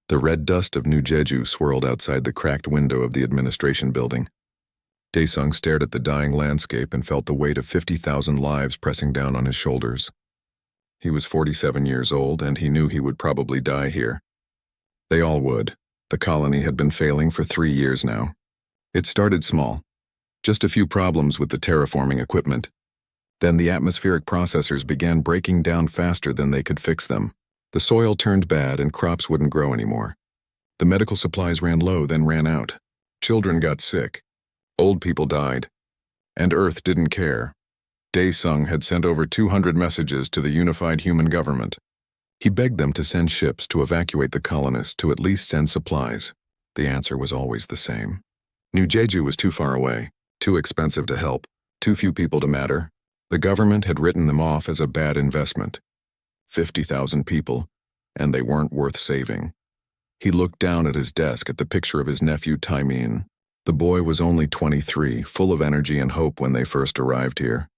The red dust of New Jeju swirled outside the cracked window of the administration building. Daesung stared at the dying landscape and felt the weight of 50,000 lives pressing down on his shoulders. He was 47 years old, and he knew he would probably die here. They all would. The colony had been failing for 3 years now. It started small. Just a few problems with the terraforming equipment. Then the atmospheric processors began breaking down faster than they could fix them. The soil turned bad and crops wouldn't grow anymore. The medical supplies ran low, then ran out. Children got sick. Old people died. And Earth didn't care. Daesung had sent over 200 messages to the unified human government. He begged them to send ships to evacuate the colonists, to at least send supplies. The answer was always the same. New Jeju was too far away, too expensive to help, too few people to matter. The government had written them off as a bad investment. 50,000 people, and they weren't worth saving. He looked down at his desk at the picture of his nephew Taimin. The boy was only 23, full of energy and hope when they first arrived here.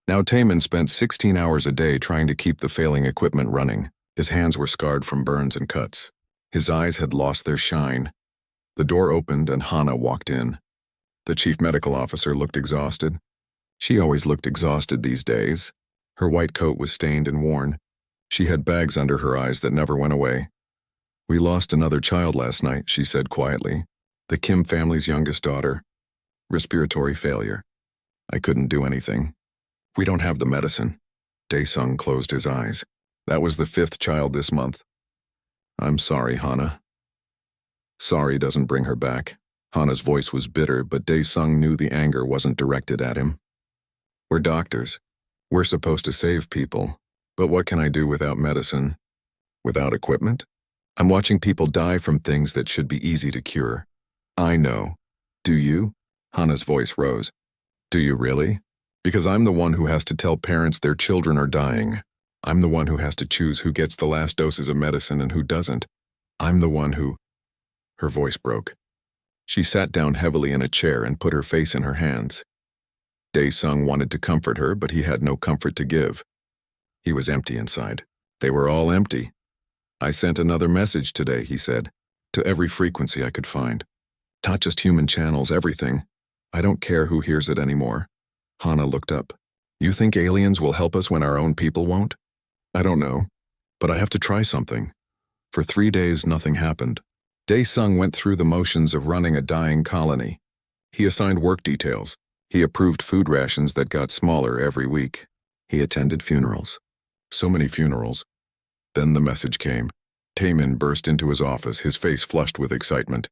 Now Taimin spent 16 hours a day trying to keep the failing equipment running. His hands were scarred from burns and cuts. His eyes had lost their shine. The door opened and Hana walked in. The chief medical officer looked exhausted. She always looked exhausted these days. Her white coat was stained and worn. She had bags under her eyes that never went away. "We lost another child last night," she said quietly. "The Kim family's youngest daughter. Respiratory failure. I couldn't do anything. We don't have the medicine." Daesung closed his eyes. "That was the 5th child this month. I'm sorry, Hana." "Sorry doesn't bring her back." Hana's voice was bitter, but Daesung knew the anger wasn't directed at him. "We're doctors. We're supposed to save people. But what can I do without medicine? Without equipment? I'm watching people die from things that should be easy to cure." "I know. Do you?" Hana's voice rose. "Do you really? Because I'm the one who has to tell parents their children are dying. I'm the one who has to choose who gets the last doses of medicine and who doesn't. I'm the one who—" Her voice broke. She sat down heavily in a chair and put her face in her hands. Daesung wanted to comfort her, but he had no comfort to give. He was empty inside. They were all empty. "I sent another message today," he said, "to every frequency I could find. Not just human channels, everything. I don't care who hears it anymore." Hana looked up. "You think aliens will help us when our own people won't?" "I don't know, but I have to try something." For 3 days, nothing happened. Daesung went through the motions of running a dying colony. He assigned work details. He approved food rations that got smaller every week. He attended funerals. So many funerals. Then the message came. Taimin burst into his office, his face flushed with excitement.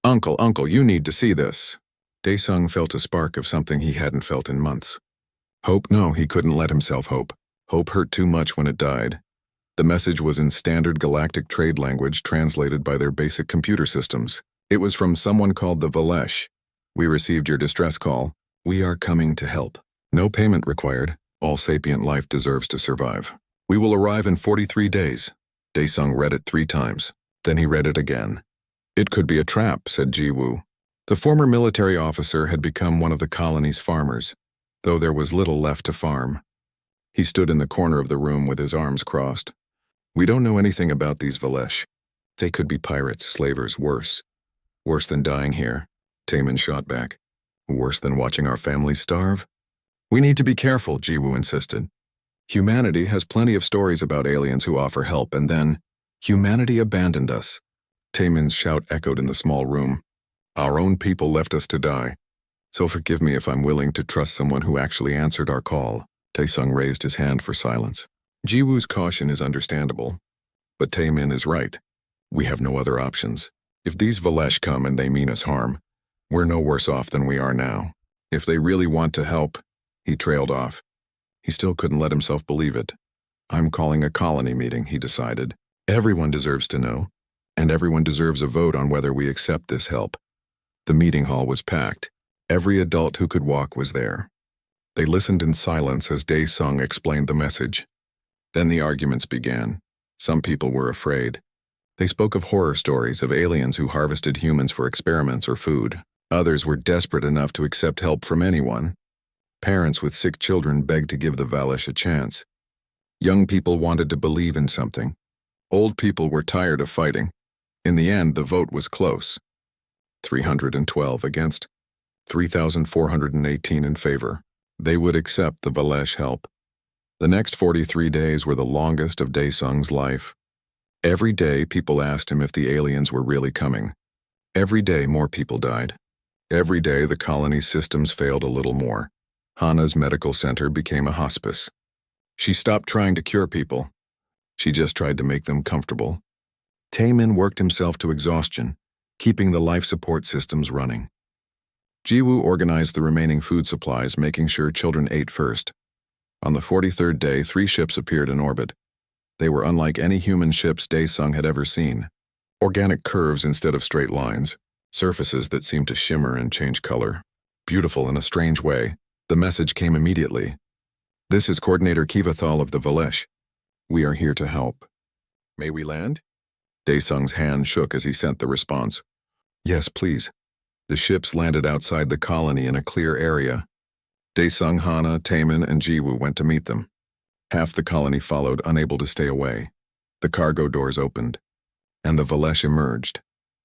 Uncle, you need to see this." Daesung felt a spark of something he hadn't felt in months. Hope? No, he couldn't let himself hope. Hope hurt too much when it died. The message was in standard galactic trade language translated by their basic computer systems. It was from someone called the Valesh. "We received your distress call. We are coming to help. No payment required. All sapient life deserves to survive. We will arrive in 43 days. Daesung read it 3 times. Then he read it again. "It could be a trap," said Jiwoo. The former military officer had become one of the colony's farmers, though there was little left to farm. He stood in the corner of the room with his arms crossed. "We don't know anything about these Valesh. They could be pirates, slavers, worse. Worse than dying here," Taimin shot back. "Worse than watching our families starve?" "We need to be careful," Jiwoo insisted. "Humanity has plenty of stories about aliens who offer help, and then humanity abandoned us." Taimin's shout echoed in the small room. "Our own people left us to die. So forgive me if I'm willing to trust someone who actually answered our call." Daesung raised his hand for silence. Jiwoo's caution is understandable. But Taimin is right. We have no other options. If these Valesh come and they mean us harm, we're no worse off than we are now. If they really want to help— He trailed off. He still couldn't let himself believe it. "I'm calling a colony meeting," he decided. "Everyone deserves to know, and everyone deserves a vote on whether we accept this help." The meeting hall was packed. Every adult who could walk was there. They listened in silence as Daesung explained the message. Then the arguments began. Some people were afraid. They spoke of horror stories of aliens who harvested humans for experiments or food. Others were desperate enough to accept help from anyone. Parents with sick children begged to give the Valesh a chance. Young people wanted to believe in something. Old people were tired of fighting. In the end, the vote was close. 312 against, 3,418 in favor. They would accept the Valesh help. The next 43 days were the longest of Daesung's life. Every day, people asked him if the aliens were really coming. Every day, more people died. Every day, the colony's systems failed a little more. Hana's medical center became a hospice. She stopped trying to cure people. She just tried to make them comfortable. Taemin worked himself to exhaustion, keeping the life support systems running. Jiwoo organized the remaining food supplies, making sure children ate first. On the 43rd day, 3 ships appeared in orbit. They were unlike any human ships Daesung had ever seen. Organic curves instead of straight lines, surfaces that seemed to shimmer and change color. Beautiful in a strange way, the message came immediately. This is Coordinator Kivathal of the Valesh. We are here to help. May we land? Daesung's hand shook as he sent the response. Yes, please. The ships landed outside the colony in a clear area. Daesung, Hana, Taemin, and Jiwoo went to meet them. Half the colony followed, unable to stay away. The cargo doors opened, and the Valesh emerged.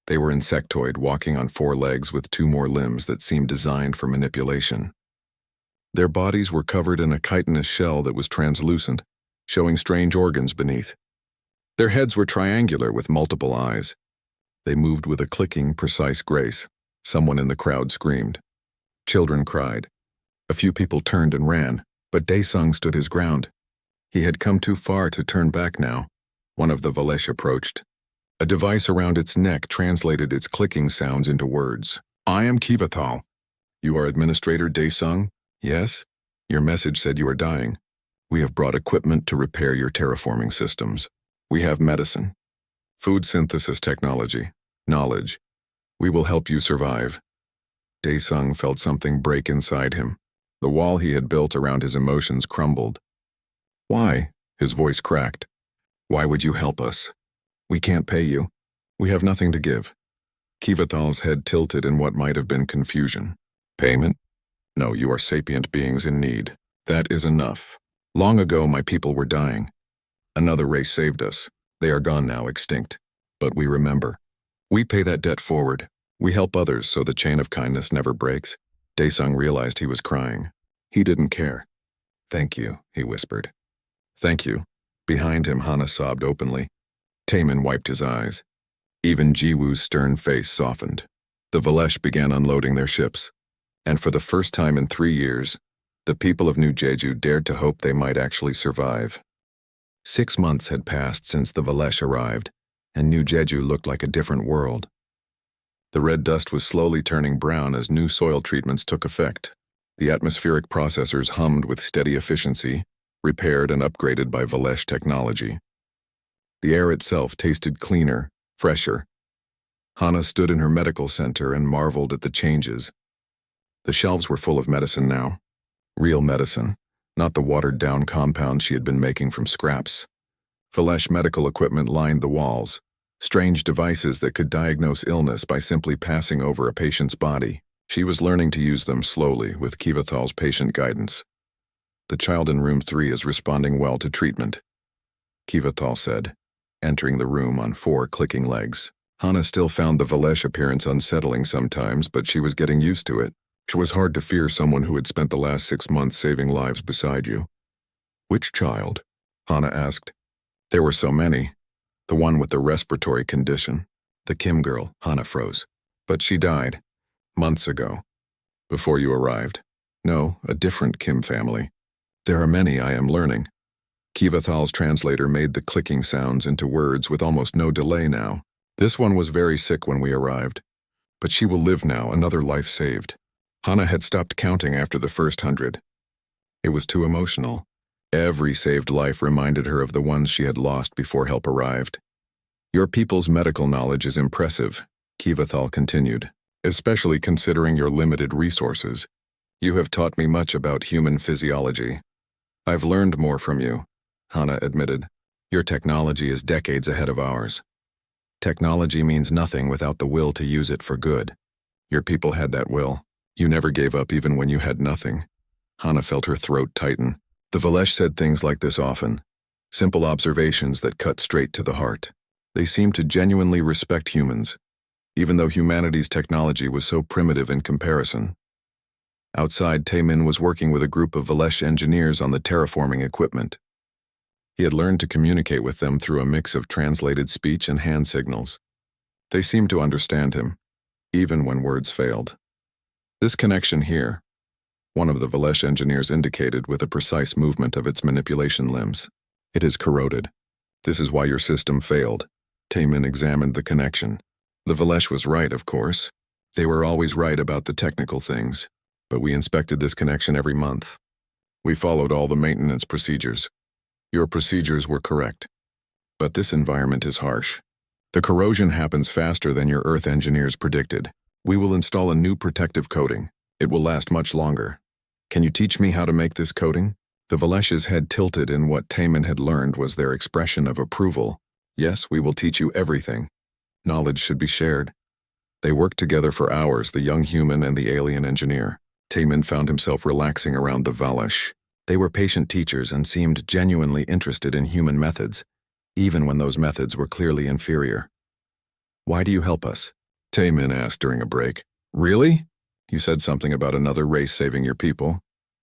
They were insectoid, walking on 4 legs with 2 more limbs that seemed designed for manipulation. Their bodies were covered in a chitinous shell that was translucent, showing strange organs beneath. Their heads were triangular with multiple eyes. They moved with a clicking, precise grace. Someone in the crowd screamed. Children cried. A few people turned and ran, but Daesung stood his ground. He had come too far to turn back now. One of the Valesh approached. A device around its neck translated its clicking sounds into words. I am Kivathal. You are Administrator Daesung? Yes? Your message said you are dying. We have brought equipment to repair your terraforming systems. We have medicine, food synthesis technology, knowledge. We will help you survive. Daesung felt something break inside him. The wall he had built around his emotions crumbled. Why? His voice cracked. Why would you help us? We can't pay you. We have nothing to give. Kivathal's head tilted in what might have been confusion. Payment? No, you are sapient beings in need. That is enough. Long ago, my people were dying. Another race saved us. They are gone now, extinct. But we remember. We pay that debt forward. We help others so the chain of kindness never breaks. Daesung realized he was crying. He didn't care. Thank you, he whispered. Thank you. Behind him, Hana sobbed openly. Taemin wiped his eyes. Even Jiwoo's stern face softened. The Valesh began unloading their ships. And for the first time in 3 years, the people of New Jeju dared to hope they might actually survive. 6 months had passed since the Valesh arrived, and New Jeju looked like a different world. The red dust was slowly turning brown as new soil treatments took effect. The atmospheric processors hummed with steady efficiency, repaired and upgraded by Valesh technology. The air itself tasted cleaner, fresher. Hana stood in her medical center and marveled at the changes. The shelves were full of medicine now. Real medicine, not the watered-down compounds she had been making from scraps. Valesh medical equipment lined the walls, strange devices that could diagnose illness by simply passing over a patient's body. She was learning to use them slowly with Kivathal's patient guidance. The child in room 3 is responding well to treatment, Kivathal said, entering the room on 4 clicking legs. Hana still found the Valesh appearance unsettling sometimes, but she was getting used to it. It was hard to fear someone who had spent the last 6 months saving lives beside you. Which child? Hana asked. There were so many. The one with the respiratory condition. The Kim girl, Hana froze. But she died. Months ago. Before you arrived. No, a different Kim family. There are many, I am learning. Kivathal's translator made the clicking sounds into words with almost no delay now. This one was very sick when we arrived. But she will live now, another life saved. Hana had stopped counting after the first 100. It was too emotional. Every saved life reminded her of the ones she had lost before help arrived. Your people's medical knowledge is impressive, Kivathal continued, especially considering your limited resources. You have taught me much about human physiology. I've learned more from you, Hana admitted. Your technology is decades ahead of ours. Technology means nothing without the will to use it for good. Your people had that will. You never gave up even when you had nothing. Hana felt her throat tighten. The Valesh said things like this often. Simple observations that cut straight to the heart. They seemed to genuinely respect humans, even though humanity's technology was so primitive in comparison. Outside, Taemin was working with a group of Velesh engineers on the terraforming equipment. He had learned to communicate with them through a mix of translated speech and hand signals. They seemed to understand him, even when words failed. This connection here, one of the Velesh engineers indicated with a precise movement of its manipulation limbs. It is corroded. This is why your system failed. Taemin examined the connection. The Velesh was right, of course. They were always right about the technical things, but we inspected this connection every month. We followed all the maintenance procedures. Your procedures were correct. But this environment is harsh. The corrosion happens faster than your Earth engineers predicted. We will install a new protective coating. It will last much longer. Can you teach me how to make this coating? The Velesh's head tilted, and what Taemin had learned was their expression of approval. Yes, we will teach you everything. Knowledge should be shared. They worked together for hours, the young human and the alien engineer. Taemin found himself relaxing around the Velesh. They were patient teachers and seemed genuinely interested in human methods, even when those methods were clearly inferior. Why do you help us? Taemin asked during a break. Really? You said something about another race saving your people,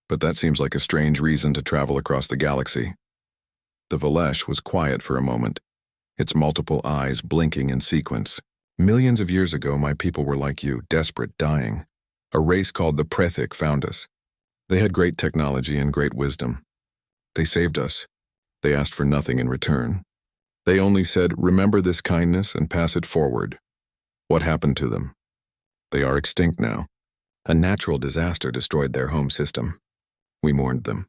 but that seems like a strange reason to travel across the galaxy. The Velesh was quiet for a moment, its multiple eyes blinking in sequence. Millions of years ago, my people were like you, desperate, dying. A race called the Prethik found us. They had great technology and great wisdom. They saved us. They asked for nothing in return. They only said, remember this kindness and pass it forward. What happened to them? They are extinct now. A natural disaster destroyed their home system. We mourned them.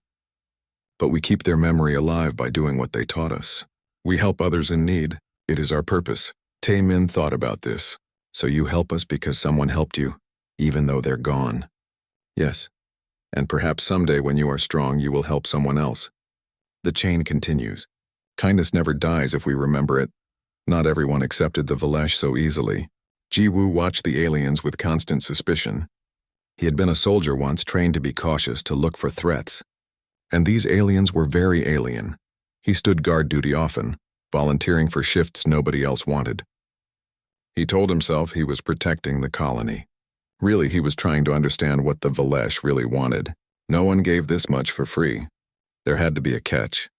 But we keep their memory alive by doing what they taught us. We help others in need. It is our purpose. Taemin thought about this. So you help us because someone helped you, even though they're gone. Yes. And perhaps someday when you are strong, you will help someone else. The chain continues. Kindness never dies if we remember it. Not everyone accepted the Velesh so easily. Jiwoo watched the aliens with constant suspicion. He had been a soldier once, trained to be cautious, to look for threats. And these aliens were very alien. He stood guard duty often, volunteering for shifts nobody else wanted. He told himself he was protecting the colony. Really, he was trying to understand what the Velesh really wanted. No one gave this much for free. There had to be a catch.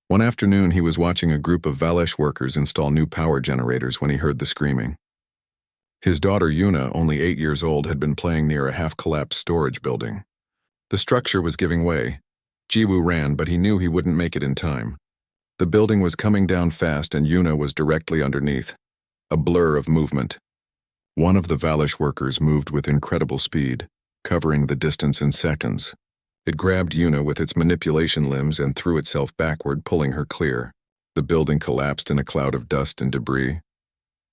One afternoon, he was watching a group of Velesh workers install new power generators when he heard the screaming. His daughter Yuna, only 8 years old, had been playing near a half-collapsed storage building. The structure was giving way. Jiwoo ran, but he knew he wouldn't make it in time. The building was coming down fast and Yuna was directly underneath. A blur of movement. One of the Velesh workers moved with incredible speed, covering the distance in seconds. It grabbed Yuna with its manipulation limbs and threw itself backward, pulling her clear. The building collapsed in a cloud of dust and debris.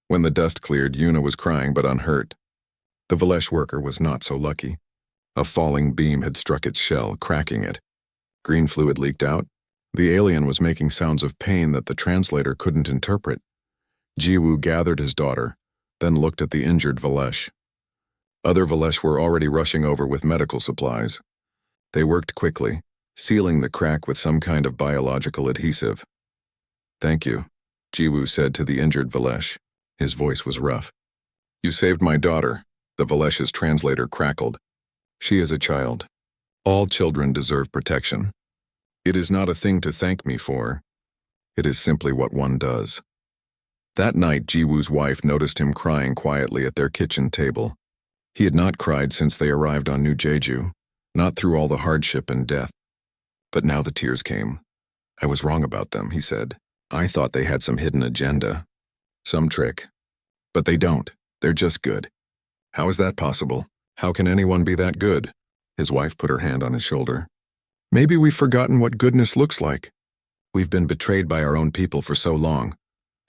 When the dust cleared, Yuna was crying but unhurt. The Velesh worker was not so lucky. A falling beam had struck its shell, cracking it. Green fluid leaked out. The alien was making sounds of pain that the translator couldn't interpret. Jiwoo gathered his daughter, then looked at the injured Velesh. Other Velesh were already rushing over with medical supplies. They worked quickly, sealing the crack with some kind of biological adhesive. Thank you, Jiwoo said to the injured Velesh. His voice was rough. You saved my daughter, the Velesh's translator crackled. She is a child. All children deserve protection. It is not a thing to thank me for. It is simply what one does. That night, Jiwoo's wife noticed him crying quietly at their kitchen table. He had not cried since they arrived on New Jeju, not through all the hardship and death. But now the tears came. I was wrong about them, he said. I thought they had some hidden agenda. Some trick. But they don't. They're just good. How is that possible? How can anyone be that good? His wife put her hand on his shoulder. Maybe we've forgotten what goodness looks like. We've been betrayed by our own people for so long.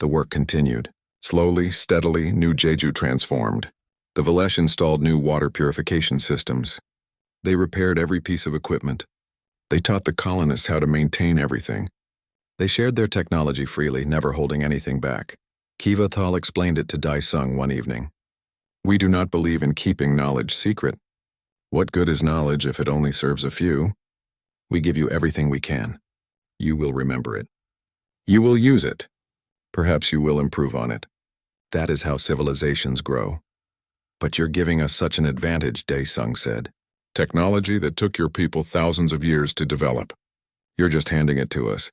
The work continued. Slowly, steadily, New Jeju transformed. The Velesh installed new water purification systems. They repaired every piece of equipment. They taught the colonists how to maintain everything. They shared their technology freely, never holding anything back. Kiva Thal explained it to Dai Sung one evening. We do not believe in keeping knowledge secret. What good is knowledge if it only serves a few? We give you everything we can. You will remember it. You will use it. Perhaps you will improve on it. That is how civilizations grow. But you're giving us such an advantage, Daesung said. Technology that took your people thousands of years to develop. You're just handing it to us.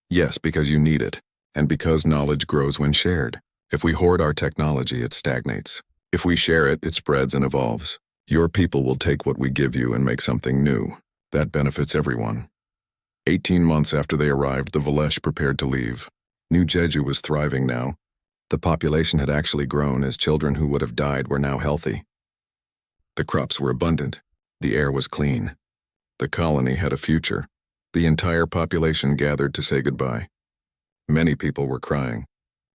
Yes, because you need it, and because knowledge grows when shared. If we hoard our technology, it stagnates. If we share it, it spreads and evolves. Your people will take what we give you and make something new. That benefits everyone. 18 months after they arrived, the Valesh prepared to leave. New Jeju was thriving now. The population had actually grown as children who would have died were now healthy. The crops were abundant. The air was clean. The colony had a future. The entire population gathered to say goodbye. Many people were crying.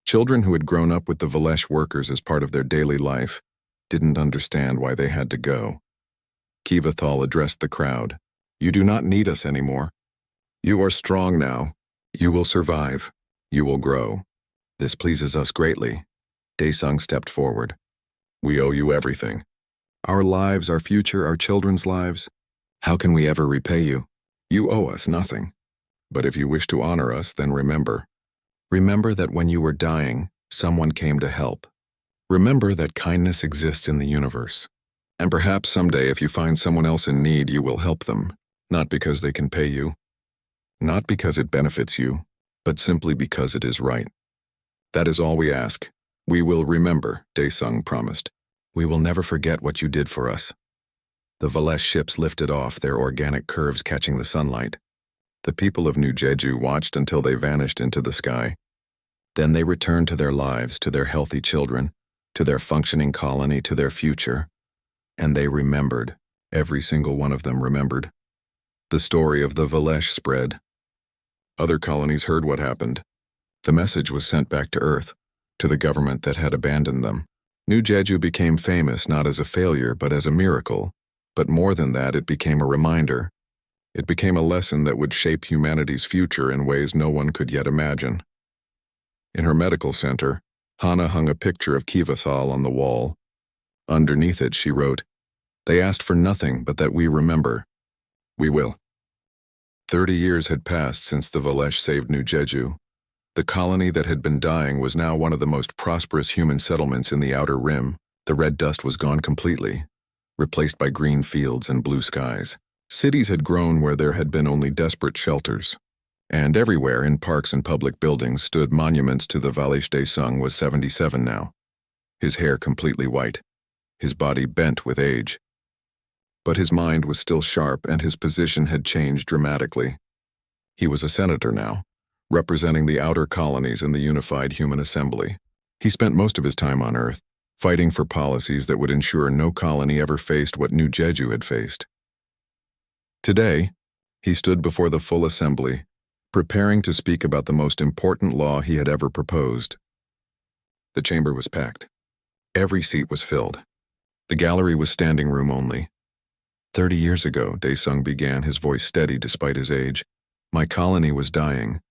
Children who had grown up with the Valesh workers as part of their daily life didn't understand why they had to go. Kivathal addressed the crowd. You do not need us anymore. You are strong now. You will survive. You will grow. This pleases us greatly. Daesung stepped forward. We owe you everything. Our lives, our future, our children's lives. How can we ever repay you? You owe us nothing. But if you wish to honor us, then remember. Remember that when you were dying, someone came to help. Remember that kindness exists in the universe. And perhaps someday if you find someone else in need, you will help them, not because they can pay you, not because it benefits you, but simply because it is right. That is all we ask. We will remember, Daesung promised. We will never forget what you did for us. The Valesh ships lifted off, their organic curves catching the sunlight. The people of New Jeju watched until they vanished into the sky. Then they returned to their lives, to their healthy children, to their functioning colony, to their future. And they remembered. Every single one of them remembered. The story of the Valesh spread. Other colonies heard what happened. The message was sent back to Earth, to the government that had abandoned them. New Jeju became famous not as a failure, but as a miracle. But more than that, it became a reminder. It became a lesson that would shape humanity's future in ways no one could yet imagine. In her medical center, Hana hung a picture of Kivathal on the wall. Underneath it, she wrote, "They asked for nothing but that we remember. We will." 30 years had passed since the Valesh saved New Jeju. The colony that had been dying was now one of the most prosperous human settlements in the outer rim. The red dust was gone completely, replaced by green fields and blue skies. Cities had grown where there had been only desperate shelters. And everywhere in parks and public buildings stood monuments to the Valesh. Daesung was 77 now. His hair completely white, his body bent with age. But his mind was still sharp and his position had changed dramatically. He was a senator now, representing the outer colonies in the Unified Human Assembly. He spent most of his time on Earth, fighting for policies that would ensure no colony ever faced what New Jeju had faced. Today, he stood before the full assembly, preparing to speak about the most important law he had ever proposed. The chamber was packed. Every seat was filled. The gallery was standing room only. 30 years ago, Daesung began, his voice steady despite his age. My colony was dying.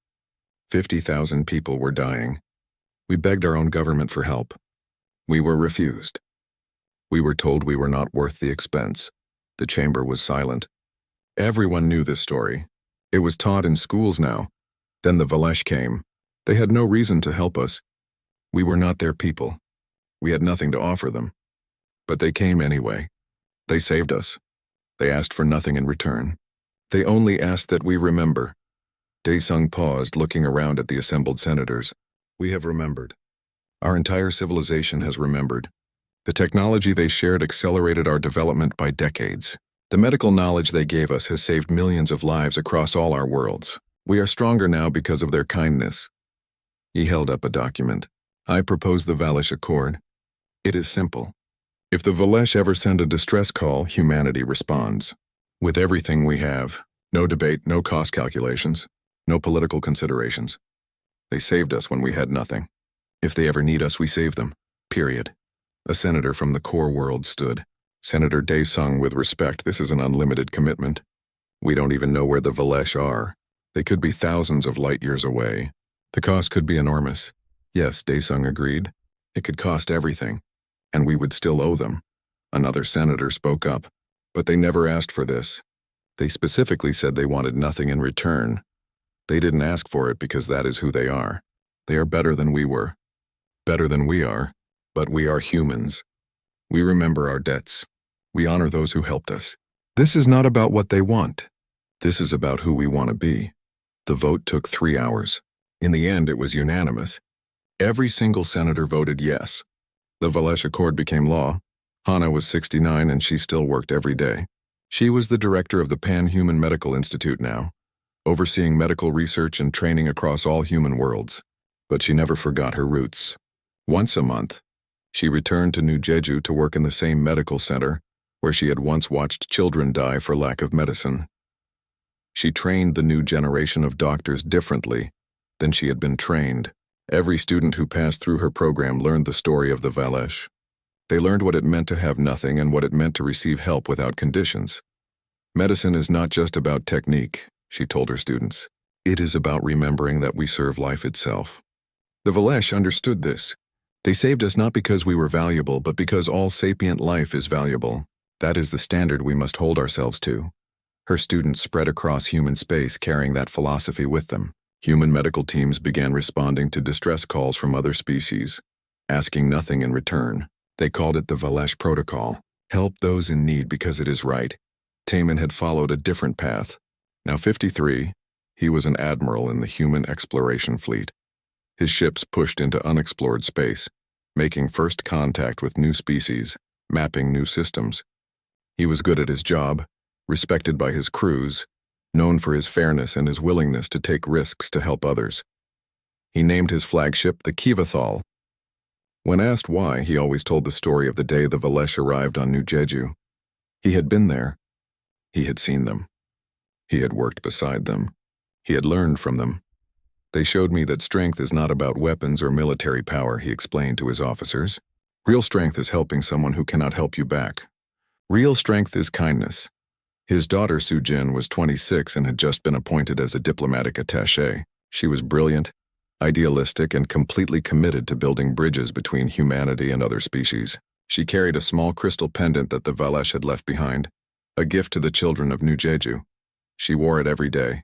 50,000 people were dying. We begged our own government for help. We were refused. We were told we were not worth the expense. The chamber was silent. Everyone knew this story. It was taught in schools now. Then the Valesh came. They had no reason to help us. We were not their people. We had nothing to offer them. But they came anyway. They saved us. They asked for nothing in return. They only asked that we remember. Daesung paused, looking around at the assembled senators. We have remembered. Our entire civilization has remembered. The technology they shared accelerated our development by decades. The medical knowledge they gave us has saved millions of lives across all our worlds. We are stronger now because of their kindness. He held up a document. I propose the Valesh Accord. It is simple. If the Valesh ever send a distress call, humanity responds. With everything we have, no debate, no cost calculations, no political considerations. They saved us when we had nothing. If they ever need us, we save them. Period. A senator from the core world stood. Senator Daesung, with respect, this is an unlimited commitment. We don't even know where the Valesh are. They could be thousands of light years away. The cost could be enormous. Yes, Daesung agreed. It could cost everything, and we would still owe them. Another senator spoke up, but they never asked for this. They specifically said they wanted nothing in return. They didn't ask for it because that is who they are. They are better than we were. Better than we are. But we are humans. We remember our debts. We honor those who helped us. This is not about what they want. This is about who we want to be. The vote took 3 hours. In the end, it was unanimous. Every single senator voted yes. The Valesh Accord became law. Hannah was 69 and she still worked every day. She was the director of the Pan-Human Medical Institute now, overseeing medical research and training across all human worlds. But she never forgot her roots. Once a month, she returned to New Jeju to work in the same medical center where she had once watched children die for lack of medicine. She trained the new generation of doctors differently than she had been trained. Every student who passed through her program learned the story of the Valesh. They learned what it meant to have nothing and what it meant to receive help without conditions. Medicine is not just about technique, she told her students. It is about remembering that we serve life itself. The Valesh understood this. They saved us not because we were valuable, but because all sapient life is valuable. That is the standard we must hold ourselves to. Her students spread across human space carrying that philosophy with them. Human medical teams began responding to distress calls from other species, asking nothing in return. They called it the Valesh Protocol. Help those in need because it is right. Taman had followed a different path. Now 53, he was an admiral in the human exploration fleet. His ships pushed into unexplored space, making first contact with new species, mapping new systems. He was good at his job, respected by his crews, known for his fairness and his willingness to take risks to help others. He named his flagship the Kivathal. When asked why, he always told the story of the day the Valesh arrived on New Jeju. He had been there. He had seen them. He had worked beside them. He had learned from them. They showed me that strength is not about weapons or military power, he explained to his officers. Real strength is helping someone who cannot help you back. Real strength is kindness. His daughter Sujin was 26 and had just been appointed as a diplomatic attaché. She was brilliant, idealistic, and completely committed to building bridges between humanity and other species. She carried a small crystal pendant that the Valesh had left behind, a gift to the children of New Jeju. She wore it every day.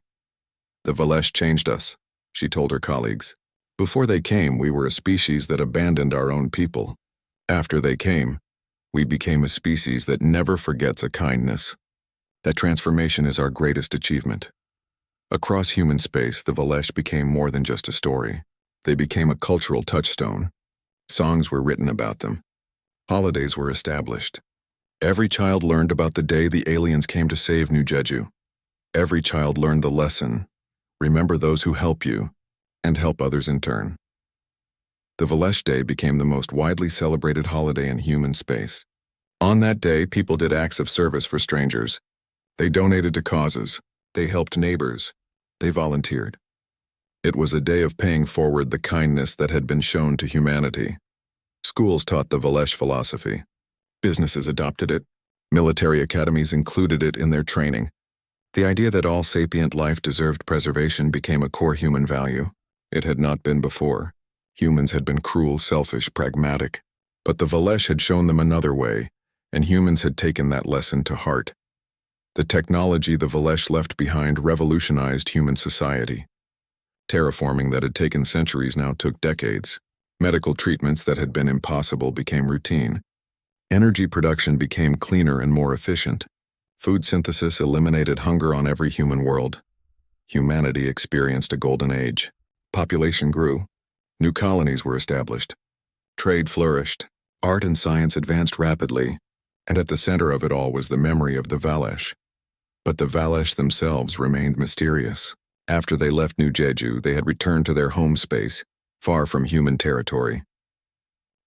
The Valesh changed us, she told her colleagues. Before they came, we were a species that abandoned our own people. After they came, we became a species that never forgets a kindness. That transformation is our greatest achievement. Across human space, the Valesh became more than just a story. They became a cultural touchstone. Songs were written about them. Holidays were established. Every child learned about the day the aliens came to save New Jeju. Every child learned the lesson: remember those who help you, and help others in turn. The Valesh Day became the most widely celebrated holiday in human space. On that day, people did acts of service for strangers. They donated to causes. They helped neighbors. They volunteered. It was a day of paying forward the kindness that had been shown to humanity. Schools taught the Valesh philosophy. Businesses adopted it. Military academies included it in their training. The idea that all sapient life deserved preservation became a core human value. It had not been before. Humans had been cruel, selfish, pragmatic. But the Valesh had shown them another way, and humans had taken that lesson to heart. The technology the Valesh left behind revolutionized human society. Terraforming that had taken centuries now took decades. Medical treatments that had been impossible became routine. Energy production became cleaner and more efficient. Food synthesis eliminated hunger on every human world. Humanity experienced a golden age. Population grew. New colonies were established. Trade flourished. Art and science advanced rapidly. And at the center of it all was the memory of the Valesh. But the Valesh themselves remained mysterious. After they left New Jeju, they had returned to their home space, far from human territory.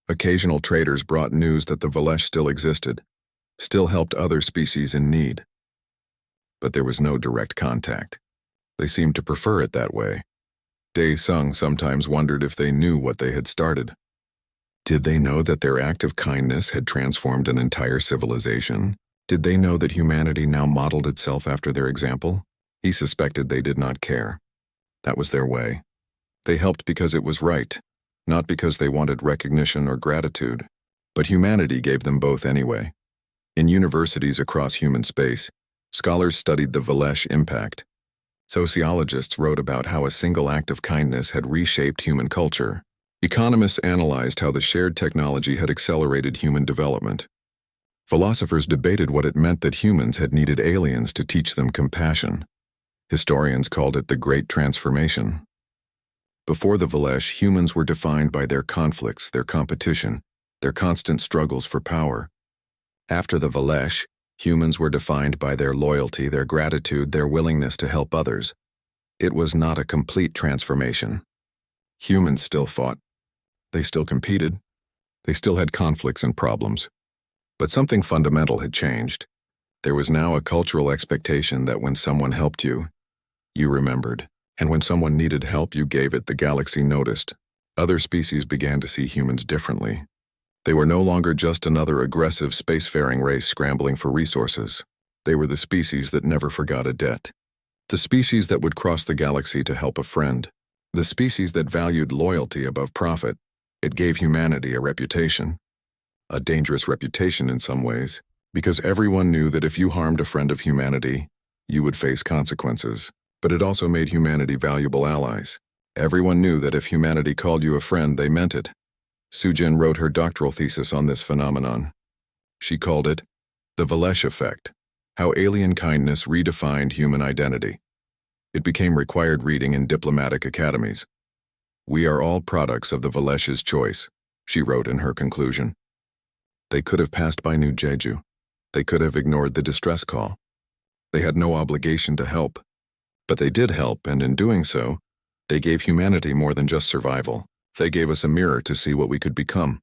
Occasional traders brought news that the Valesh still existed, still helped other species in need. But there was no direct contact. They seemed to prefer it that way. Dae-sung sometimes wondered if they knew what they had started. Did they know that their act of kindness had transformed an entire civilization? Did they know that humanity now modeled itself after their example? He suspected they did not care. That was their way. They helped because it was right, not because they wanted recognition or gratitude. But humanity gave them both anyway. In universities across human space, scholars studied the Valesh impact. Sociologists wrote about how a single act of kindness had reshaped human culture. Economists analyzed how the shared technology had accelerated human development. Philosophers debated what it meant that humans had needed aliens to teach them compassion. Historians called it the Great Transformation. Before the Valesh, humans were defined by their conflicts, their competition, their constant struggles for power. After the Valesh, humans were defined by their loyalty, their gratitude, their willingness to help others. It was not a complete transformation. Humans still fought. They still competed. They still had conflicts and problems. But something fundamental had changed. There was now a cultural expectation that when someone helped you, you remembered. And when someone needed help, you gave it. The galaxy noticed. Other species began to see humans differently. They were no longer just another aggressive spacefaring race scrambling for resources. They were the species that never forgot a debt. The species that would cross the galaxy to help a friend. The species that valued loyalty above profit. It gave humanity a reputation. A dangerous reputation in some ways, because everyone knew that if you harmed a friend of humanity, you would face consequences. But it also made humanity valuable allies. Everyone knew that if humanity called you a friend, they meant it. Sujin wrote her doctoral thesis on this phenomenon. She called it the Valesh effect, how alien kindness redefined human identity. It became required reading in diplomatic academies. We are all products of the Valesh's choice, she wrote in her conclusion. They could have passed by New Jeju. They could have ignored the distress call. They had no obligation to help. But they did help, and in doing so, they gave humanity more than just survival. They gave us a mirror to see what we could become.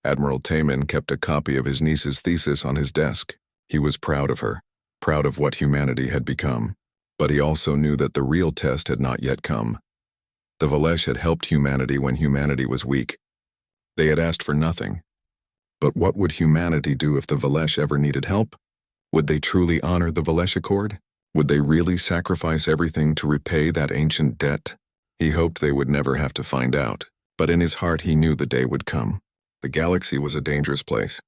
Admiral Taemin kept a copy of his niece's thesis on his desk. He was proud of her, proud of what humanity had become. But he also knew that the real test had not yet come. The Valesh had helped humanity when humanity was weak. They had asked for nothing. But what would humanity do if the Valesh ever needed help? Would they truly honor the Valesh Accord? Would they really sacrifice everything to repay that ancient debt? He hoped they would never have to find out, but in his heart he knew the day would come. The galaxy was a dangerous place,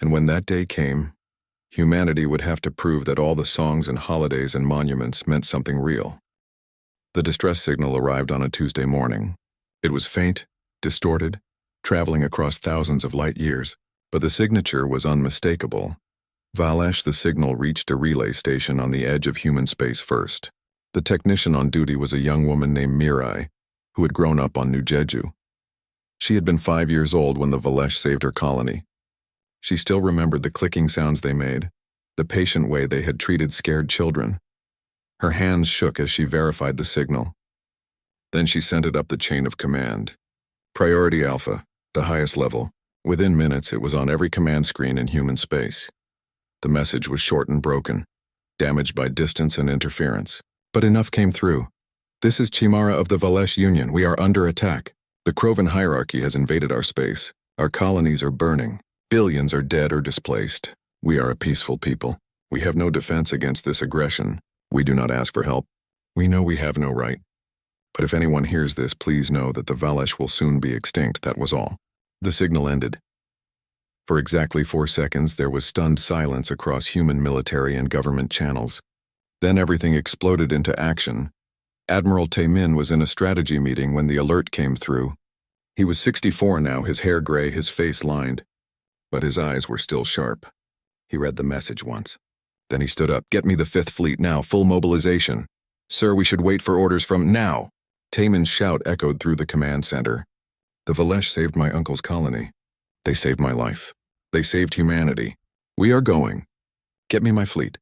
and when that day came, humanity would have to prove that all the songs and holidays and monuments meant something real. The distress signal arrived on a Tuesday morning. It was faint, distorted, traveling across thousands of light years, but the signature was unmistakable. Valesh, the signal reached a relay station on the edge of human space first. The technician on duty was a young woman named Mirai, who had grown up on New Jeju. She had been 5 years old when the Valesh saved her colony. She still remembered the clicking sounds they made, the patient way they had treated scared children. Her hands shook as she verified the signal. Then she sent it up the chain of command. Priority Alpha, the highest level. Within minutes, it was on every command screen in human space. The message was short and broken, damaged by distance and interference. But enough came through. This is Chimara of the Valesh Union. We are under attack. The Krovan hierarchy has invaded our space. Our colonies are burning. Billions are dead or displaced. We are a peaceful people. We have no defense against this aggression. We do not ask for help. We know we have no right. But if anyone hears this, please know that the Valesh will soon be extinct. That was all. The signal ended. For exactly 4 seconds, there was stunned silence across human military and government channels. Then everything exploded into action. Admiral Taemin was in a strategy meeting when the alert came through. He was 64 now, his hair gray, his face lined. But his eyes were still sharp. He read the message once. Then he stood up. Get me the 5th Fleet now, full mobilization. Sir, we should wait for orders from now. Taemin's shout echoed through the command center. The Valesh saved my uncle's colony. They saved my life. They saved humanity. We are going. Get me my fleet.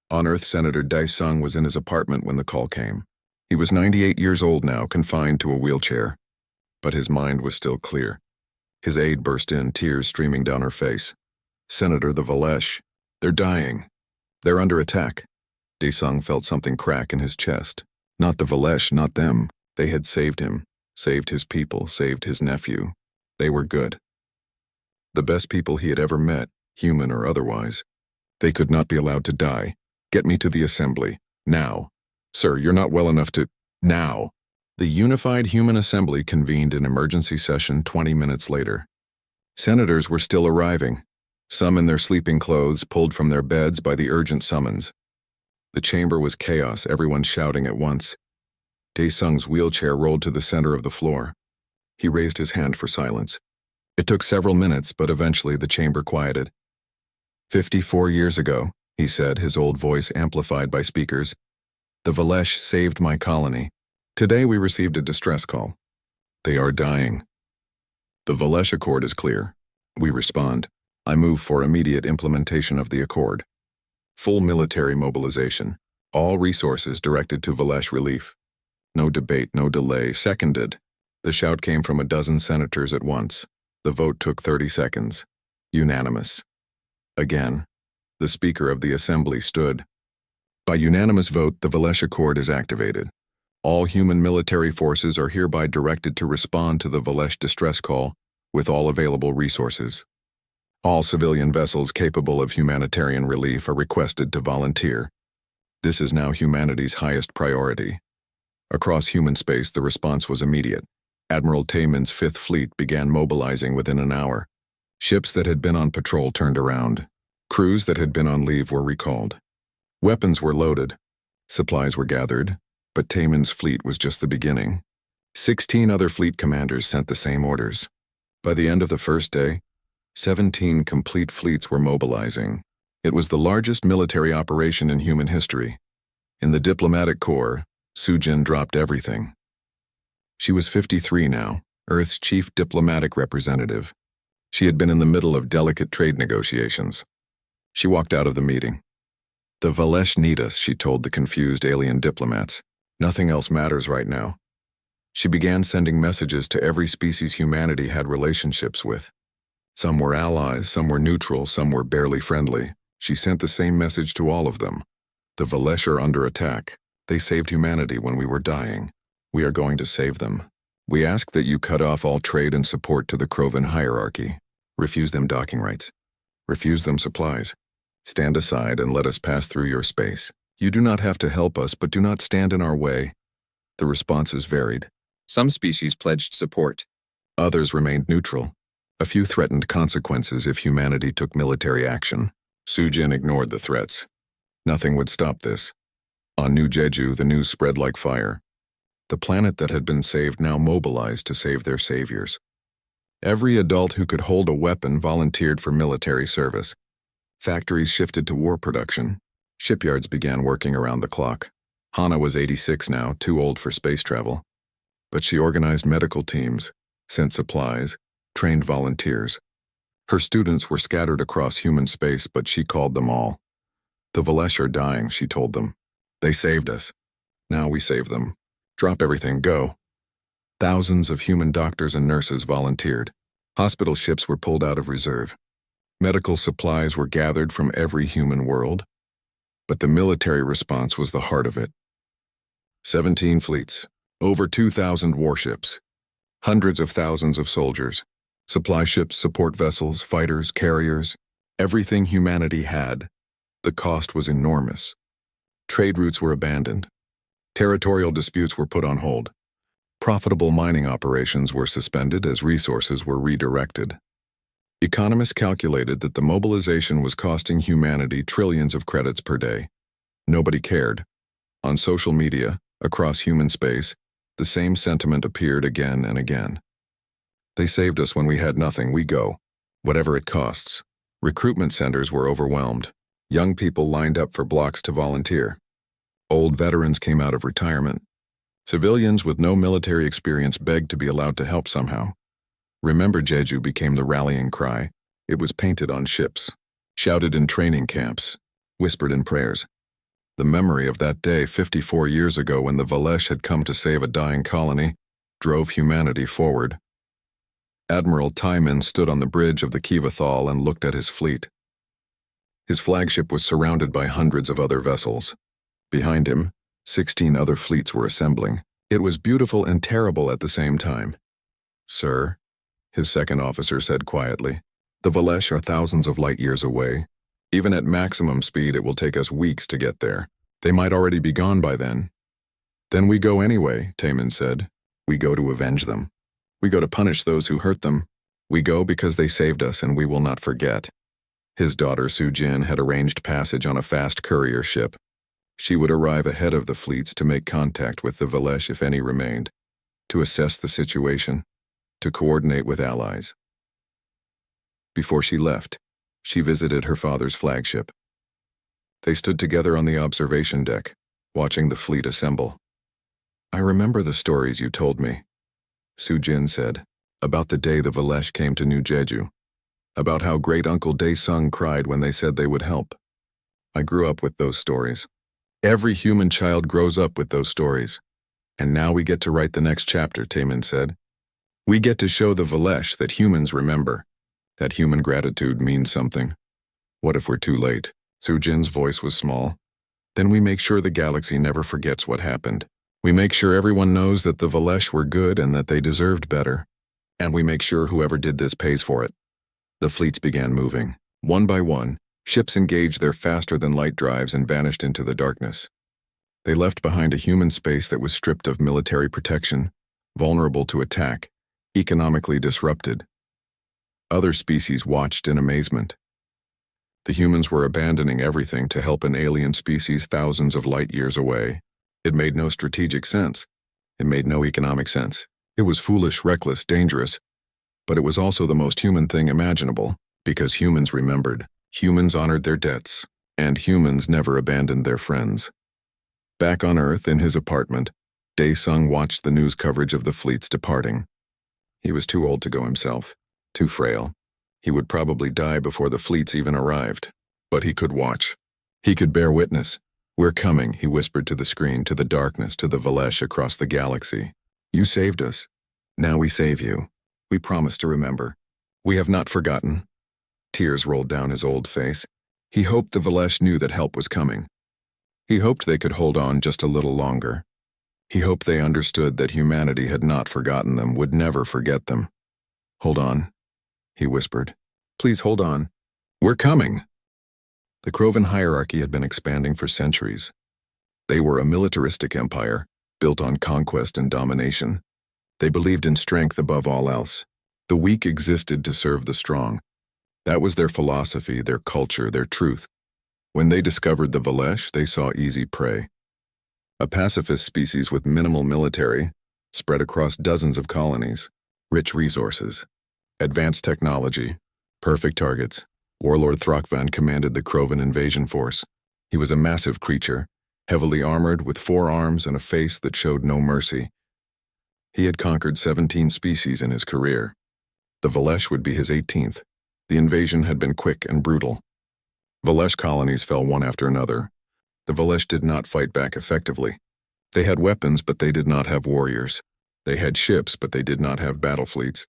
On Earth, Senator Dae-sung was in his apartment when the call came. He was 98 years old now, confined to a wheelchair. But his mind was still clear. His aide burst in, tears streaming down her face. Senator, the Valesh. They're dying. They're under attack. Dae-sung felt something crack in his chest. Not the Valesh, not them. They had saved him, saved his people, saved his nephew. They were good. The best people he had ever met, human or otherwise. They could not be allowed to die. Get me to the assembly. Now. Sir, you're not well enough to... Now. The Unified Human Assembly convened an emergency session 20 minutes later. Senators were still arriving, some in their sleeping clothes pulled from their beds by the urgent summons. The chamber was chaos, everyone shouting at once. Daesung's wheelchair rolled to the center of the floor. He raised his hand for silence. It took several minutes, but eventually the chamber quieted. 54 years ago, he said, his old voice amplified by speakers, the Valesh saved my colony. Today we received a distress call. They are dying. The Valesh Accord is clear. We respond. I move for immediate implementation of the Accord. Full military mobilization. All resources directed to Valesh relief. No debate, no delay. Seconded. The shout came from a dozen senators at once. The vote took 30 seconds. Unanimous. Again. The Speaker of the Assembly stood. By unanimous vote, the Valesh Accord is activated. All human military forces are hereby directed to respond to the Valesh distress call with all available resources. All civilian vessels capable of humanitarian relief are requested to volunteer. This is now humanity's highest priority. Across human space, the response was immediate. Admiral Taemin's Fifth Fleet began mobilizing within an hour. Ships that had been on patrol turned around. Crews that had been on leave were recalled. Weapons were loaded. Supplies were gathered, but Taemin's fleet was just the beginning. 16 other fleet commanders sent the same orders. By the end of the first day, 17 complete fleets were mobilizing. It was the largest military operation in human history. In the diplomatic corps, Sujin dropped everything. She was 53 now, Earth's chief diplomatic representative. She had been in the middle of delicate trade negotiations. She walked out of the meeting. The Valesh need us, she told the confused alien diplomats. Nothing else matters right now. She began sending messages to every species humanity had relationships with. Some were allies, some were neutral, some were barely friendly. She sent the same message to all of them. The Valesh are under attack. They saved humanity when we were dying. We are going to save them. We ask that you cut off all trade and support to the Krovan hierarchy. Refuse them docking rights. Refuse them supplies. Stand aside and let us pass through your space. You do not have to help us, but do not stand in our way. The responses varied. Some species pledged support. Others remained neutral. A few threatened consequences if humanity took military action. Sujin ignored the threats. Nothing would stop this. On New Jeju, the news spread like fire. The planet that had been saved now mobilized to save their saviors. Every adult who could hold a weapon volunteered for military service. Factories shifted to war production. Shipyards began working around the clock. Hana was 86 now, too old for space travel. But she organized medical teams, sent supplies, trained volunteers. Her students were scattered across human space, but she called them all. The Valesh are dying, she told them. They saved us. Now we save them. Drop everything, go. Thousands of human doctors and nurses volunteered. Hospital ships were pulled out of reserve. Medical supplies were gathered from every human world. But the military response was the heart of it. 17 fleets, over 2,000 warships, hundreds of thousands of soldiers, supply ships, support vessels, fighters, carriers, everything humanity had. The cost was enormous. Trade routes were abandoned. Territorial disputes were put on hold. Profitable mining operations were suspended as resources were redirected. Economists calculated that the mobilization was costing humanity trillions of credits per day. Nobody cared. On social media, across human space, the same sentiment appeared again and again. They saved us when we had nothing, we go. Whatever it costs. Recruitment centers were overwhelmed. Young people lined up for blocks to volunteer. Old veterans came out of retirement. Civilians with no military experience begged to be allowed to help somehow. Remember Jeju became the rallying cry. It was painted on ships, shouted in training camps, whispered in prayers. The memory of that day 54 years ago when the Valesh had come to save a dying colony drove humanity forward. Admiral Taemin stood on the bridge of the Kiva Thal and looked at his fleet. His flagship was surrounded by hundreds of other vessels. Behind him, 16 other fleets were assembling. It was beautiful and terrible at the same time. Sir, his second officer said quietly, the Valesh are thousands of light years away. Even at maximum speed, it will take us weeks to get there. They might already be gone by then. Then we go anyway, Taemin said. We go to avenge them. We go to punish those who hurt them. We go because they saved us and we will not forget. His daughter Sujin had arranged passage on a fast courier ship. She would arrive ahead of the fleets to make contact with the Velesh if any remained, to assess the situation, to coordinate with allies. Before she left, she visited her father's flagship. They stood together on the observation deck, watching the fleet assemble. "I remember the stories you told me," Sujin said, "about the day the Velesh came to New Jeju, about how great Uncle Daesung cried when they said they would help. I grew up with those stories. Every human child grows up with those stories. And now we get to write the next chapter," Taemin said. "We get to show the Velesh that humans remember, that human gratitude means something. What if we're too late?" Sujin's voice was small. "Then we make sure the galaxy never forgets what happened. We make sure everyone knows that the Velesh were good and that they deserved better. And we make sure whoever did this pays for it." The fleets began moving. One by one, ships engaged their faster-than-light drives and vanished into the darkness. They left behind a human space that was stripped of military protection, vulnerable to attack, economically disrupted. Other species watched in amazement. The humans were abandoning everything to help an alien species thousands of light years away. It made no strategic sense. It made no economic sense. It was foolish, reckless, dangerous, but it was also the most human thing imaginable, because humans remembered, humans honored their debts, and humans never abandoned their friends. Back on Earth, in his apartment, Daesung watched the news coverage of the fleets departing. He was too old to go himself, too frail. He would probably die before the fleets even arrived. But he could watch. He could bear witness. "We're coming," he whispered to the screen, to the darkness, to the Velesh across the galaxy. "You saved us. Now we save you. We promise to remember. We have not forgotten." Tears rolled down his old face. He hoped the Velesh knew that help was coming. He hoped they could hold on just a little longer. He hoped they understood that humanity had not forgotten them, would never forget them. "Hold on," he whispered. "Please hold on. We're coming." The Krovan hierarchy had been expanding for centuries. They were a militaristic empire, built on conquest and domination. They believed in strength above all else. The weak existed to serve the strong. That was their philosophy, their culture, their truth. When they discovered the Velesh, they saw easy prey. A pacifist species with minimal military, spread across dozens of colonies, rich resources, advanced technology, perfect targets. Warlord Thrakvan commanded the Krovan invasion force. He was a massive creature, heavily armored with 4 arms and a face that showed no mercy. He had conquered 17 species in his career. The Velesh would be his 18th. The invasion had been quick and brutal. Velesh colonies fell one after another. The Velesh did not fight back effectively. They had weapons, but they did not have warriors. They had ships, but they did not have battle fleets.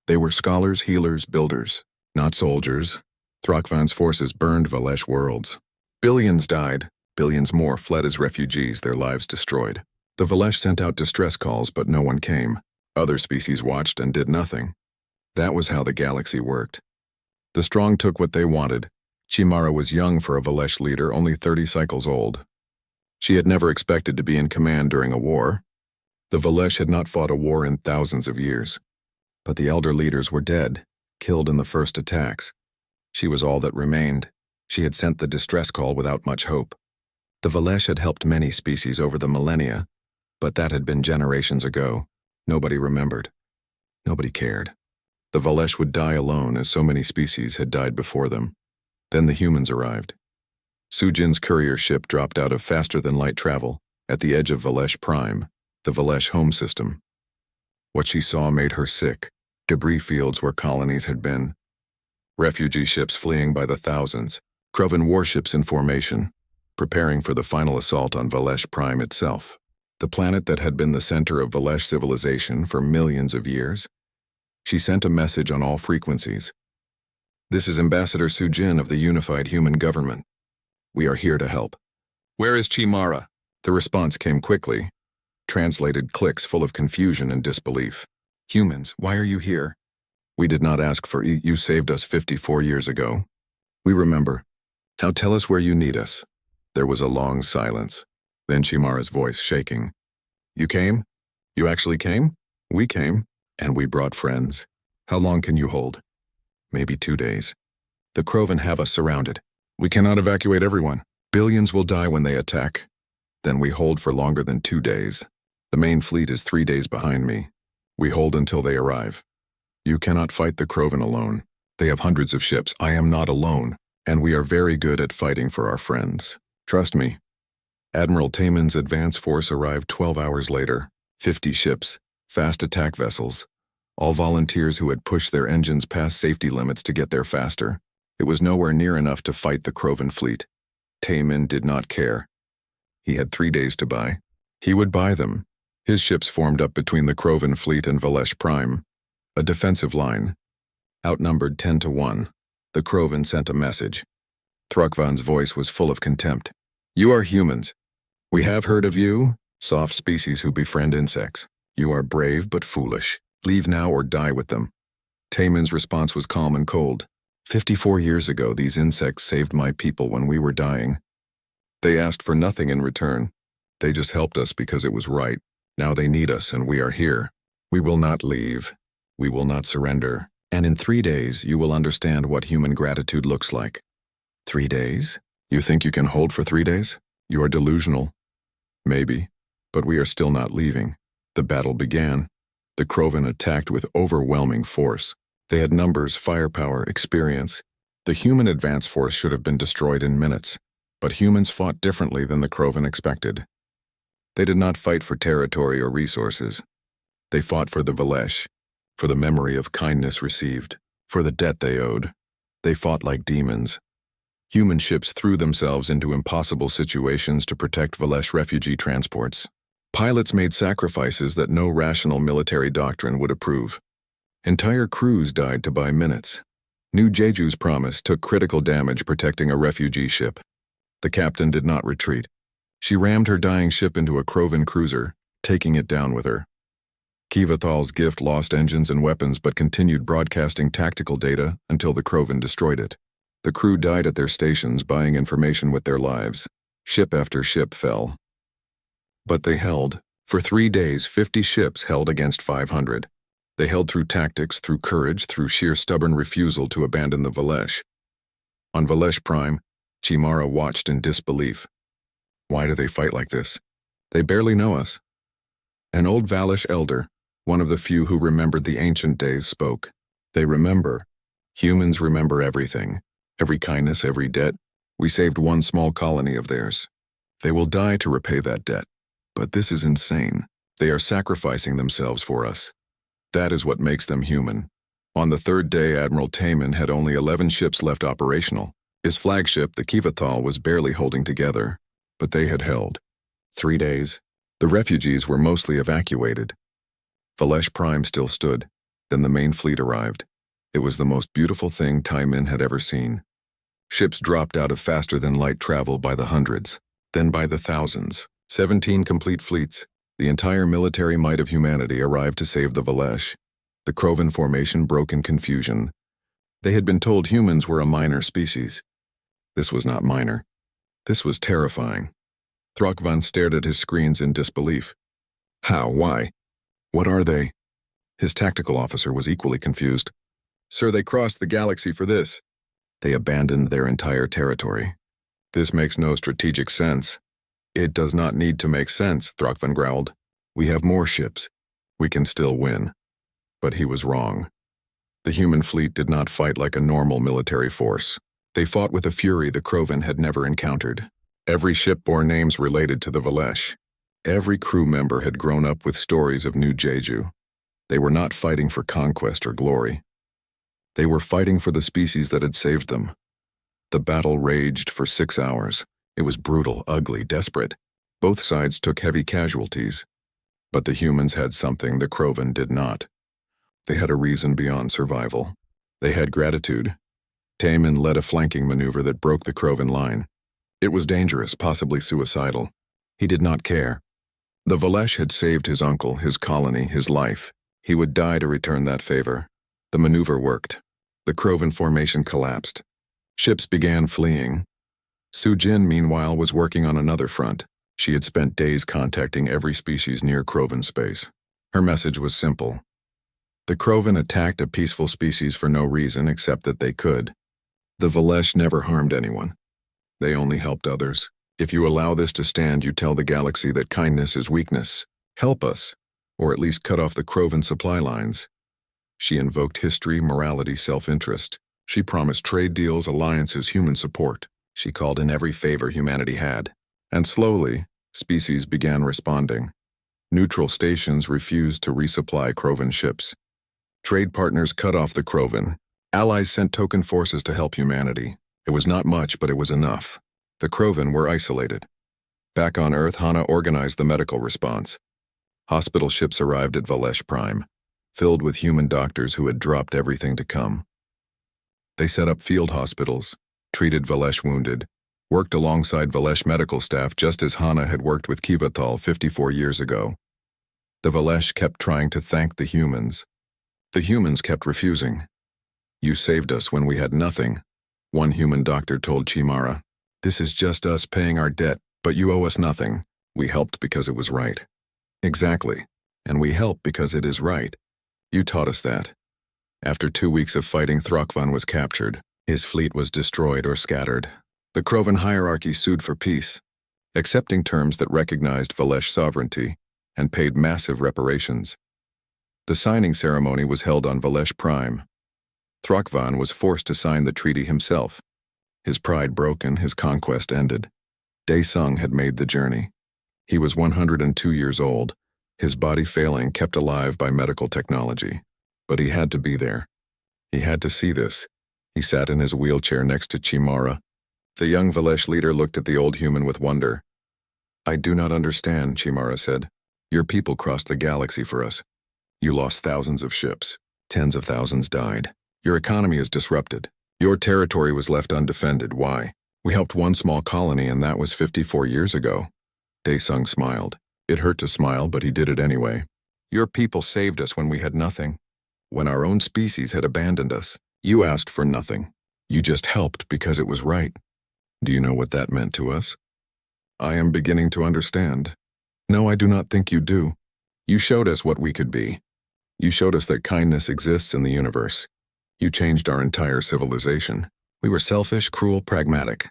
They were scholars, healers, builders, not soldiers. Thrakvan's forces burned Velesh worlds. Billions died. Billions more fled as refugees, their lives destroyed. The Velesh sent out distress calls, but no one came. Other species watched and did nothing. That was how the galaxy worked. The strong took what they wanted. Chimara was young for a Velesh leader, only 30 cycles old. She had never expected to be in command during a war. The Velesh had not fought a war in thousands of years. But the elder leaders were dead, killed in the first attacks. She was all that remained. She had sent the distress call without much hope. The Velesh had helped many species over the millennia, but that had been generations ago. Nobody remembered. Nobody cared. The Velesh would die alone, as so many species had died before them. Then the humans arrived. Sujin's courier ship dropped out of faster-than-light travel, at the edge of Velesh Prime, the Velesh home system. What she saw made her sick. Debris fields where colonies had been. Refugee ships fleeing by the thousands. Krovan warships in formation, preparing for the final assault on Velesh Prime itself, the planet that had been the center of Velesh civilization for millions of years. She sent a message on all frequencies. "This is Ambassador Sujin of the Unified Human Government. We are here to help." "Where is Chimara?" The response came quickly. Translated clicks full of confusion and disbelief. "Humans, why are you here? We did not ask for you saved us 54 years ago. We remember. Now tell us where you need us." There was a long silence. Then Chimara's voice shaking. "You came? You actually came? We came, and we brought friends. How long can you hold?" "Maybe 2 days. The Krovan have us surrounded. We cannot evacuate everyone. Billions will die when they attack. Then we hold for longer than 2 days. The main fleet is 3 days behind me. We hold until they arrive. You cannot fight the Krovan alone. They have hundreds of ships. I am not alone, and we are very good at fighting for our friends. Trust me. Admiral Taman's advance force arrived 12 hours later. 50 ships, fast attack vessels, all volunteers who had pushed their engines past safety limits to get there faster. It was nowhere near enough to fight the Krovan fleet. Taman did not care. He had 3 days to buy. He would buy them. His ships formed up between the Krovan fleet and Velesh Prime, a defensive line. Outnumbered 10-1, the Krovan sent a message. Thrukvan's voice was full of contempt. You are humans. We have heard of you, soft species who befriend insects. You are brave but foolish. Leave now or die with them. Taman's response was calm and cold. 54 years ago, these insects saved my people when we were dying. They asked for nothing in return. They just helped us because it was right. Now they need us and we are here. We will not leave. We will not surrender. And in 3 days, you will understand what human gratitude looks like. 3 days? You think you can hold for 3 days? You are delusional. Maybe, but we are still not leaving. The battle began. The Krovan attacked with overwhelming force. They had numbers, firepower, experience. The human advance force should have been destroyed in minutes, but humans fought differently than the Krovan expected. They did not fight for territory or resources. They fought for the Velesh, for the memory of kindness received, for the debt they owed. They fought like demons. Human ships threw themselves into impossible situations to protect Velesh refugee transports. Pilots made sacrifices that no rational military doctrine would approve. Entire crews died to buy minutes. New Jeju's promise took critical damage protecting a refugee ship. The captain did not retreat. She rammed her dying ship into a Krovan cruiser, taking it down with her. Kivathal's gift lost engines and weapons but continued broadcasting tactical data until the Krovan destroyed it. The crew died at their stations buying information with their lives. Ship after ship fell. But they held. For 3 days, 50 ships held against 500. They held through tactics, through courage, through sheer stubborn refusal to abandon the Velesh. On Velesh Prime, Chimara watched in disbelief. Why do they fight like this? They barely know us. An old Valish elder, one of the few who remembered the ancient days, spoke. They remember. Humans remember everything. Every kindness, every debt. We saved one small colony of theirs. They will die to repay that debt. But this is insane. They are sacrificing themselves for us. That is what makes them human. On the 3rd day, Admiral Taman had only 11 ships left operational. His flagship, the Kivathal, was barely holding together. But they had held. 3 days. The refugees were mostly evacuated. Velesh Prime still stood. Then the main fleet arrived. It was the most beautiful thing Taman had ever seen. Ships dropped out of faster-than-light travel by the hundreds, then by the thousands. 17 complete fleets, the entire military might of humanity, arrived to save the Velesh. The Krovan formation broke in confusion. They had been told humans were a minor species. This was not minor. This was terrifying. Thrukvan stared at his screens in disbelief. How? Why? What are they? His tactical officer was equally confused. Sir, they crossed the galaxy for this. They abandoned their entire territory. This makes no strategic sense. It does not need to make sense, Thrukvan growled. We have more ships. We can still win. But he was wrong. The human fleet did not fight like a normal military force. They fought with a fury the Krovan had never encountered. Every ship bore names related to the Velesh. Every crew member had grown up with stories of New Jeju. They were not fighting for conquest or glory. They were fighting for the species that had saved them. The battle raged for 6 hours. It was brutal, ugly, desperate. Both sides took heavy casualties. But the humans had something the Krovan did not. They had a reason beyond survival. They had gratitude. Taman led a flanking maneuver that broke the Krovan line. It was dangerous, possibly suicidal. He did not care. The Velesh had saved his uncle, his colony, his life. He would die to return that favor. The maneuver worked. The Krovan formation collapsed. Ships began fleeing. Sujin, meanwhile, was working on another front. She had spent days contacting every species near Krovan space. Her message was simple. The Krovan attacked a peaceful species for no reason except that they could. The Velesh never harmed anyone. They only helped others. If you allow this to stand, you tell the galaxy that kindness is weakness. Help us, or at least cut off the Krovan supply lines. She invoked history, morality, self-interest. She promised trade deals, alliances, human support. She called in every favor humanity had. And slowly, species began responding. Neutral stations refused to resupply Krovan ships. Trade partners cut off the Krovan. Allies sent token forces to help humanity. It was not much, but it was enough. The Krovan were isolated. Back on Earth, Hana organized the medical response. Hospital ships arrived at Valesh Prime, filled with human doctors who had dropped everything to come. They set up field hospitals, treated Valesh wounded, worked alongside Valesh medical staff just as Hana had worked with Kivathal 54 years ago. The Valesh kept trying to thank the humans. The humans kept refusing. "You saved us when we had nothing," one human doctor told Chimara. "This is just us paying our debt, but you owe us nothing. We helped because it was right." "Exactly. And we help because it is right. You taught us that." After 2 weeks of fighting, Thrakvan was captured. His fleet was destroyed or scattered. The Krovan hierarchy sued for peace, accepting terms that recognized Valesh sovereignty and paid massive reparations. The signing ceremony was held on Valesh Prime. Thrakvan was forced to sign the treaty himself. His pride broken, his conquest ended. Daesung had made the journey. He was 102 years old, his body failing, kept alive by medical technology. But he had to be there. He had to see this. He sat in his wheelchair next to Chimara. The young Valesh leader looked at the old human with wonder. "I do not understand," Chimara said. "Your people crossed the galaxy for us. You lost thousands of ships. Tens of thousands died. Your economy is disrupted. Your territory was left undefended. Why? We helped one small colony, and that was 54 years ago." Daesung smiled. It hurt to smile, but he did it anyway. "Your people saved us when we had nothing. When our own species had abandoned us. You asked for nothing. You just helped because it was right. Do you know what that meant to us?" "I am beginning to understand." "No, I do not think you do. You showed us what we could be. You showed us that kindness exists in the universe. You changed our entire civilization. We were selfish, cruel, pragmatic.